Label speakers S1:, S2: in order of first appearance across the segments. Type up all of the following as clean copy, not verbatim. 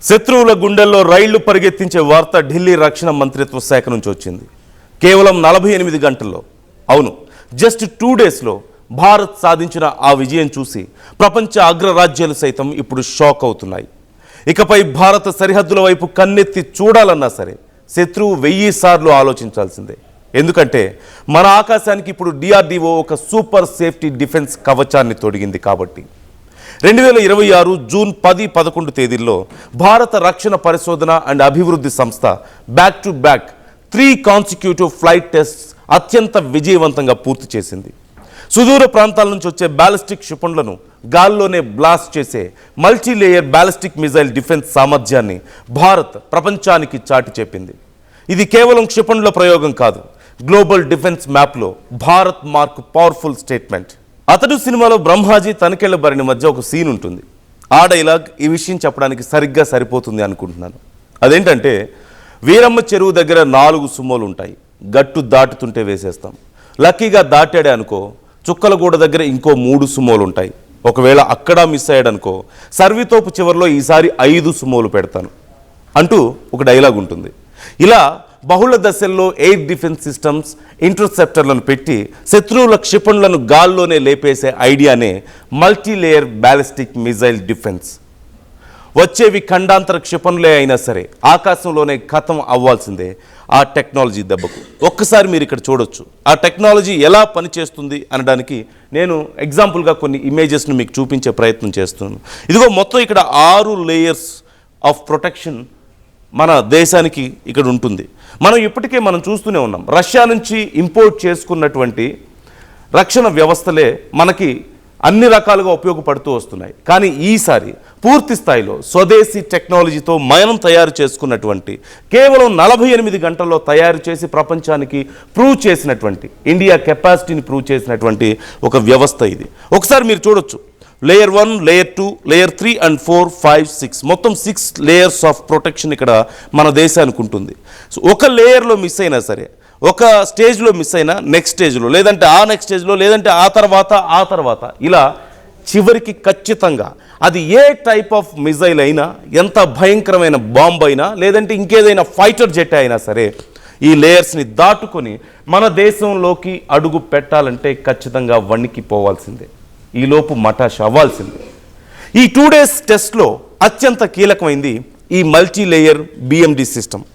S1: శత్రువుల గుండెల్లో రైళ్లు పరిగెత్తించే వార్త ఢిల్లీ రక్షణ మంత్రిత్వ శాఖ నుంచి వచ్చింది. కేవలం 48 గంటల్లో, అవును జస్ట్ 2 డేస్లో భారత్ సాధించిన ఆ విజయం చూసి ప్రపంచ అగ్రరాజ్యాలు సైతం ఇప్పుడు షాక్ అవుతున్నాయి. ఇకపై భారత సరిహద్దుల వైపు కన్నెత్తి చూడాలన్నా సరే శత్రువు 1000 సార్లు ఆలోచించాల్సిందే. ఎందుకంటే మన ఆకాశానికి ఇప్పుడు DRDO ఒక సూపర్ సేఫ్టీ డిఫెన్స్ కవచాన్ని తొడిగింది. కాబట్టి 2026 జూన్ 10-11 తేదీల్లో భారత రక్షణ పరిశోధన అండ్ అభివృద్ధి సంస్థ back to back 3 consecutive flight tests అత్యంత విజయవంతంగా పూర్తి చేసింది. సుదూర ప్రాంతాల నుంచి వచ్చే బ్యాలిస్టిక్ క్షిపణులను గాల్లోనే బ్లాస్ట్ చేసే మల్టీలేయర్ బ్యాలిస్టిక్ మిజైల్ డిఫెన్స్ సామర్థ్యాన్ని భారత్ ప్రపంచానికి చాటి చెప్పింది. ఇది కేవలం క్షిపణుల ప్రయోగం కాదు, గ్లోబల్ డిఫెన్స్ మ్యాప్లో భారత్ మార్క్ పవర్ఫుల్ స్టేట్మెంట్. అతడు సినిమాలో బ్రహ్మాజీ తనికెళ్ల భరణి మధ్య ఒక సీన్ ఉంటుంది. ఆ డైలాగ్ ఈ విషయం చెప్పడానికి సరిగ్గా సరిపోతుంది అనుకుంటున్నాను. అదేంటంటే, వీరమ్మ చెరువు దగ్గర 4 సుమోలు ఉంటాయి, గట్టు దాటుతుంటే వేసేస్తాం. లక్కీగా దాటాడే అనుకో, చుక్కలగూడ దగ్గర ఇంకో 3 సుమోలు ఉంటాయి. ఒకవేళ అక్కడ మిస్ అయ్యాడనుకో, సర్వీతోపు చివరిలో ఈసారి 5 సుమోలు పెడతాను అంటూ ఒక డైలాగ్ ఉంటుంది. ఇలా బహుళ దశల్లో ఎయిర్ డిఫెన్స్ సిస్టమ్స్, ఇంటర్సెప్టర్లను పెట్టి శత్రువుల క్షిపణులను గాల్లోనే లేపేసే ఐడియానే మల్టీలేయర్ బ్యాలిస్టిక్ మిజైల్ డిఫెన్స్. వచ్చేవి ఖండాంతర క్షిపణులే అయినా సరే ఆకాశంలోనే ఖతం అవ్వాల్సిందే ఆ టెక్నాలజీ దెబ్బకు. ఒక్కసారి మీరు ఇక్కడ చూడొచ్చు ఆ టెక్నాలజీ ఎలా పనిచేస్తుంది అనడానికి నేను ఎగ్జాంపుల్గా కొన్ని ఇమేజెస్ను మీకు చూపించే ప్రయత్నం చేస్తున్నాను. ఇదిగో మొత్తం ఇక్కడ 6 లేయర్స్ ఆఫ్ ప్రొటెక్షన్ మన దేశానికి ఇక్కడ ఉంటుంది. మనం చూస్తూనే ఉన్నాం, రష్యా నుంచి ఇంపోర్ట్ చేసుకున్నటువంటి రక్షణ వ్యవస్థలే మనకి అన్ని రకాలుగా ఉపయోగపడుతూ వస్తున్నాయి. కానీ ఈసారి పూర్తి స్థాయిలో స్వదేశీ టెక్నాలజీతో మనం తయారు చేసుకున్నటువంటి, కేవలం 48 గంటల్లో తయారు చేసి ప్రపంచానికి ప్రూవ్ చేసినటువంటి, ఇండియా కెపాసిటీని ప్రూవ్ చేసినటువంటి ఒక వ్యవస్థ ఇది. ఒకసారి మీరు చూడొచ్చు, లేయర్ 1, లేయర్ 2, లేయర్ 3 అండ్ 4, 5, 6 మొత్తం 6 లేయర్స్ ఆఫ్ ప్రొటెక్షన్ ఇక్కడ మన దేశానికి ఉంటుంది. సో ఒక లేయర్లో మిస్ అయినా సరే, ఒక స్టేజ్లో మిస్ అయినా నెక్స్ట్ స్టేజ్లో, లేదంటే ఆ నెక్స్ట్ స్టేజ్లో, లేదంటే ఆ తర్వాత ఇలా చివరికి ఖచ్చితంగా అది ఏ టైప్ ఆఫ్ మిజైల్ అయినా, ఎంత భయంకరమైన బాంబ్ అయినా, లేదంటే ఇంకేదైనా ఫైటర్ జెట్ అయినా సరే ఈ లేయర్స్ని దాటుకొని మన దేశంలోకి అడుగు పెట్టాలంటే ఖచ్చితంగా వణికిపోవాల్సిందే, ఈలోపు మటాష్ అవ్వాల్సిందే. ఈ 2 డేస్ టెస్ట్లో అత్యంత కీలకమైంది ఈ మల్టీలేయర్ BMD సిస్టమ్.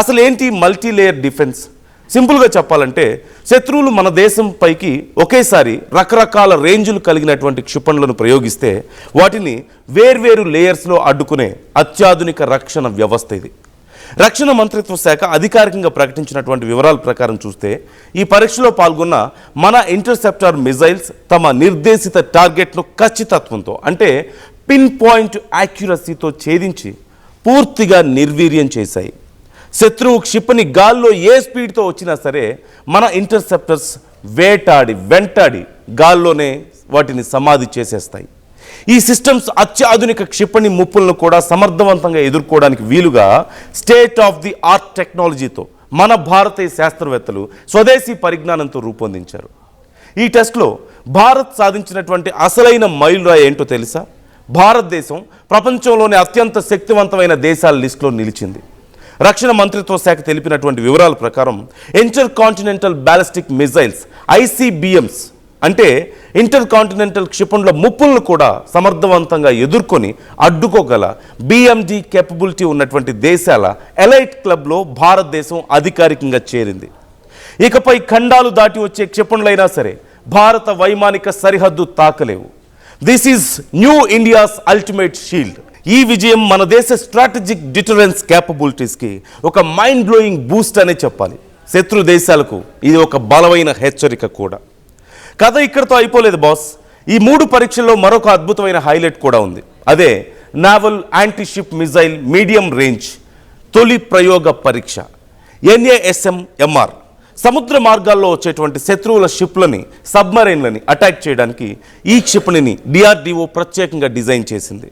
S1: అసలు ఏంటి మల్టీలేయర్ డిఫెన్స్? సింపుల్గా చెప్పాలంటే, శత్రువులు మన దేశం పైకి ఒకేసారి రకరకాల రేంజులు కలిగినటువంటి క్షిపణులను ప్రయోగిస్తే వాటిని వేర్వేరు లేయర్స్లో అడ్డుకునే అత్యాధునిక రక్షణ వ్యవస్థ ఇది. రక్షణ మంత్రిత్వ శాఖ అధికారికంగా ప్రకటించినటువంటి వివరాల ప్రకారం చూస్తే, ఈ పరీక్షలో పాల్గొన్న మన ఇంటర్సెప్టర్ మిజైల్స్ తమ నిర్దేశిత టార్గెట్ను ఖచ్చితత్వంతో, అంటే పిన్ పాయింట్ యాక్యురసీతో ఛేదించి పూర్తిగా నిర్వీర్యం చేశాయి. శత్రువు క్షిపణి గాల్లో ఏ స్పీడ్తో వచ్చినా సరే మన ఇంటర్సెప్టర్స్ వెంటాడి గాల్లోనే వాటిని సమాధి చేసేస్తాయి. ఈ సిస్టమ్స్ అత్యాధునిక క్షిపణి ముప్పులను కూడా సమర్థవంతంగా ఎదుర్కోవడానికి వీలుగా స్టేట్ ఆఫ్ ది ఆర్ట్ టెక్నాలజీతో మన భారతీయ శాస్త్రవేత్తలు స్వదేశీ పరిజ్ఞానంతో రూపొందించారు. ఈ టెస్ట్లో భారత్ సాధించినటువంటి అసలైన మైలురాయి ఏంటో తెలుసా? భారతదేశం ప్రపంచంలోని అత్యంత శక్తివంతమైన దేశాల లిస్టులో నిలిచింది. రక్షణ మంత్రిత్వ శాఖ తెలిపినటువంటి వివరాల ప్రకారం inter continental ballistic missiles ICBMs అంటే ఇంటర్ కాంటినెంటల్ క్షిపణుల ముప్పులను కూడా సమర్థవంతంగా ఎదుర్కొని అడ్డుకోగల BMD కేపబిలిటీ ఉన్నటువంటి దేశాల ఎలైట్ క్లబ్లో భారతదేశం అధికారికంగా చేరింది. ఇకపై ఖండాలు దాటి వచ్చే క్షిపణులైనా సరే భారత వైమానిక సరిహద్దు తాకలేవు. This is new India's ultimate shield. ఈ విజయం మన దేశ స్ట్రాటజిక్ డిటరెన్స్ క్యాపబిలిటీస్కి ఒక మైండ్ బ్లోయింగ్ బూస్ట్ అనే చెప్పాలి. శత్రు దేశాలకు ఇది ఒక బలమైన హెచ్చరిక కూడా. కథ ఇక్కడితో అయిపోలేదు బాస్. ఈ 3 పరీక్షల్లో మరొక అద్భుతమైన హైలైట్ కూడా ఉంది. అదే naval antiship missile medium range తొలి ప్రయోగ పరీక్ష, NASM-MR. సముద్ర మార్గాల్లో వచ్చేటువంటి శత్రువుల షిప్లని, సబ్మరైన్లని అటాక్ చేయడానికి ఈ క్షిపణిని DRDO ప్రత్యేకంగా డిజైన్ చేసింది.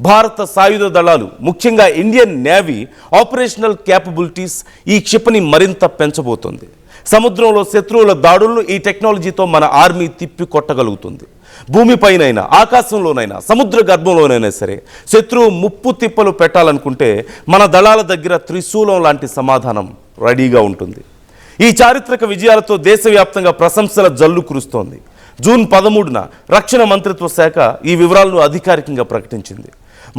S1: భారత సాయుధ దళాలు, ముఖ్యంగా ఇండియన్ నేవీ ఆపరేషనల్ క్యాపబిలిటీస్ ఈ క్షిపణి మరింత పెంచబోతోంది. సముద్రంలో శత్రువుల దాడులను ఈ టెక్నాలజీతో మన ఆర్మీ తిప్పి కొట్టగలుగుతుంది. భూమిపైనైనా ఆకాశంలోనైనా సముద్ర గర్భంలోనైనా సరే శత్రువు ముప్పు తిప్పలు పెట్టాలనుకుంటే మన దళాల దగ్గర త్రిశూలం లాంటి సమాధానం రెడీగా ఉంటుంది. ఈ చారిత్రక విజయాలతో దేశవ్యాప్తంగా ప్రశంసల జల్లు కురుస్తోంది. జూన్ 13న రక్షణ మంత్రిత్వ శాఖ ఈ వివరాలను అధికారికంగా ప్రకటించింది.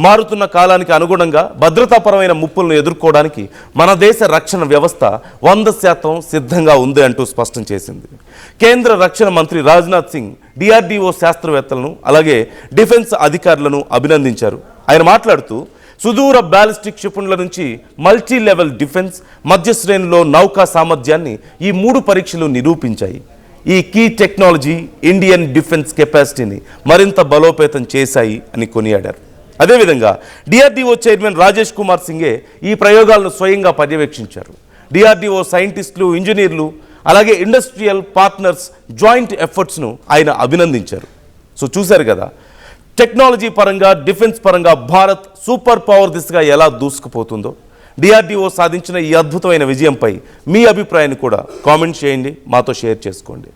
S1: మారుతున్న కాలానికి అనుగుణంగా భద్రతాపరమైన ముప్పులను ఎదుర్కోవడానికి మన దేశ రక్షణ వ్యవస్థ 100% సిద్ధంగా ఉంది అంటూ స్పష్టం చేసింది. కేంద్ర రక్షణ మంత్రి రాజ్నాథ్ సింగ్ డిఆర్డీఓ శాస్త్రవేత్తలను అలాగే డిఫెన్స్ అధికారులను అభినందించారు. ఆయన మాట్లాడుతూ సుదూర బ్యాలిస్టిక్ క్షిపణుల నుంచి మల్టీ లెవెల్ డిఫెన్స్, మధ్య శ్రేణిలో నౌకా సామర్థ్యాన్ని ఈ 3 పరీక్షలు నిరూపించాయి. ఈ కీ టెక్నాలజీ ఇండియన్ డిఫెన్స్ కెపాసిటీని మరింత బలోపేతం చేశాయి అని కొనియాడారు. అదేవిధంగా డిఆర్డీఓ చైర్మన్ రాజేష్ కుమార్ సింగే ఈ ప్రయోగాలను స్వయంగా పర్యవేక్షించారు. డిఆర్డీఓ సైంటిస్టులు, ఇంజనీర్లు అలాగే ఇండస్ట్రియల్ పార్ట్నర్స్ జాయింట్ ఎఫర్ట్స్ను ఆయన అభినందించారు. సో చూశారు కదా, టెక్నాలజీ పరంగా, డిఫెన్స్ పరంగా భారత్ సూపర్ పవర్ దిశగా ఎలా దూసుకుపోతుందో. డిఆర్డీఓ సాధించిన ఈ అద్భుతమైన విజయంపై మీ అభిప్రాయాన్ని కూడా కామెంట్ చేయండి, మాతో షేర్ చేసుకోండి.